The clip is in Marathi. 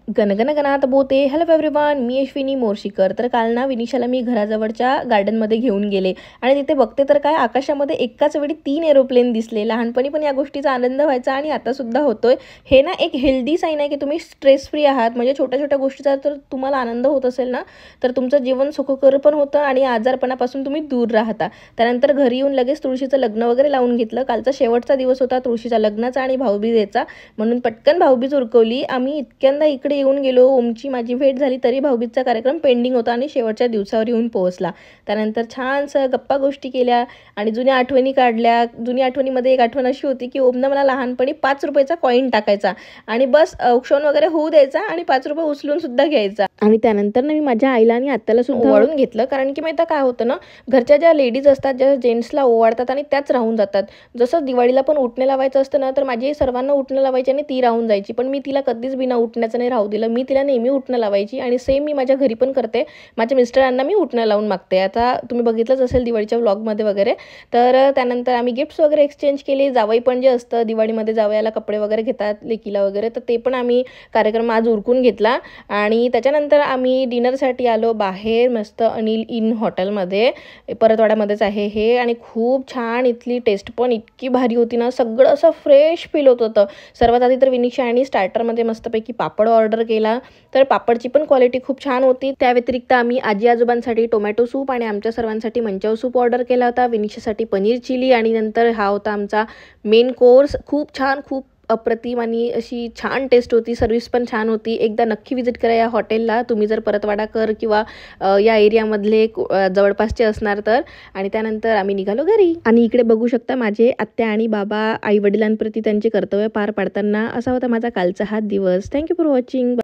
गणगण गणात बोते. हॅलो एव्हरीवन, मी अश्विनी मोर्शीकर. तर काल ना विनिशाला मी घराजवळच्या गार्डनमध्ये घेऊन गेले आणि तिथे बघते तर काय आकाशामध्ये एकाच वेळी 3 एरोप्लेन दिसले. लहानपणी पण या गोष्टीचा आनंद व्हायचा आणि आतासुद्धा होतोय. हे ना एक हेल्दी साईन आहे की तुम्ही स्ट्रेस फ्री आहात. म्हणजे छोट्या छोट्या गोष्टीचा जर तुम्हाला आनंद होत असेल ना, तर तुमचं जीवन सुखकर पण होतं आणि आजारपणापासून तुम्ही दूर राहता. त्यानंतर घरी येऊन लगेच तुळशीचं लग्न वगैरे लावून घेतलं. कालचा शेवटचा दिवस होता तुळशीच्या लग्नाचा आणि भाऊबीजेचा, म्हणून पटकन भाऊबीज उरकवली. आम्ही इतक्यांदा इकडे येऊन गेलो, ओमची माझी भेट झाली, तरी भाऊबीजचा कार्यक्रम पेंडिंग होता आणि शेवटच्या दिवसावर येऊन पोहोचला. त्यानंतर छानसं गप्पा गोष्टी केल्या आणि जुन्या आठवणी काढल्या. जुन्या आठवणीमध्ये एक आठवण अशी होती की ओमनं मला लहानपणी 5 रुपयाचा कॉईन टाकायचा आणि बस औक्षण वगैरे होऊ द्यायचा आणि 5 रुपये उचलून सुद्धा घ्यायचा. आणि त्यानंतर ना मी माझ्या आईला आणि आत्याला सुद्धा ओवाळून घेतलं, कारण की माहिती काय होतं ना, घरच्या ज्या लेडीज असतात ज्या जेंट्सला ओवाळतात आणि त्याच राहून जातात. जसं दिवाळीला पण उठणे लावायचं असतं ना, तर माझी सर्वांना उठणं लावायची आणि ती राहून जायची, पण मी तिला कधीच बिना उठण्याचं नाही राहू दिलं. मी तिला नेहमी उठणं लावायची आणि सेम मी माझ्या घरी पण करते. माझ्या मिस्टरांना मी उठणं लावून मागते. आता तुम्ही बघितलंच असेल दिवाळीच्या व्लॉगमध्ये वगैरे. तर त्यानंतर आम्ही गिफ्ट्स वगैरे एक्सचेंज केले. जावई पण जे असतं दिवाळीमध्ये जावयाला कपडे वगैरे घेतात लेकीला वगैरे, तर ते पण आम्ही कार्यक्रम आज उरकून घेतला. आणि त्याच्यानंतर आम्ही डिनरसाठी आलो बाहेर, मस्त अनिल इन हॉटेलमध्ये, परतवाड्यामध्येच आहे हे. आणि खूप छान, इथली टेस्ट पण इतकी भारी होती ना, सगळं असं फ्रेश फील होत होतं. सर्वात आधी तर विनिशा आणि स्टार्टरमध्ये मस्तपैकी पापड ऑर्डर केला, तर पापडची पण क्वालिटी खूप छान होती. त्या व्यतिरिक्त आम्ही आजी आजोबांसाठी टोमॅटो सूप आणि आमच्या सर्वांसाठी मंचाव सूप ऑर्डर केला होता. विनिशासाठी पनीर चिली आणि नंतर हा होता आमचा मेन कोर्स. खूप छान, खूप अप्रतिम आणि अशी छान टेस्ट होती. सर्विस पण छान होती. एकदा नक्की विजिट करा या हॉटेलला, तुम्ही जर परतवाडाकर किंवा या एरियामधले जवळपासचे असणार तर. आणि त्यानंतर आम्ही निघालो घरी. आणि इकडे बघू शकता माझे आत्या आणि बाबा आई वडिलांप्रती त्यांचे कर्तव्य पार पाडताना. असा होता माझा कालचा हा दिवस. Thank you for watching.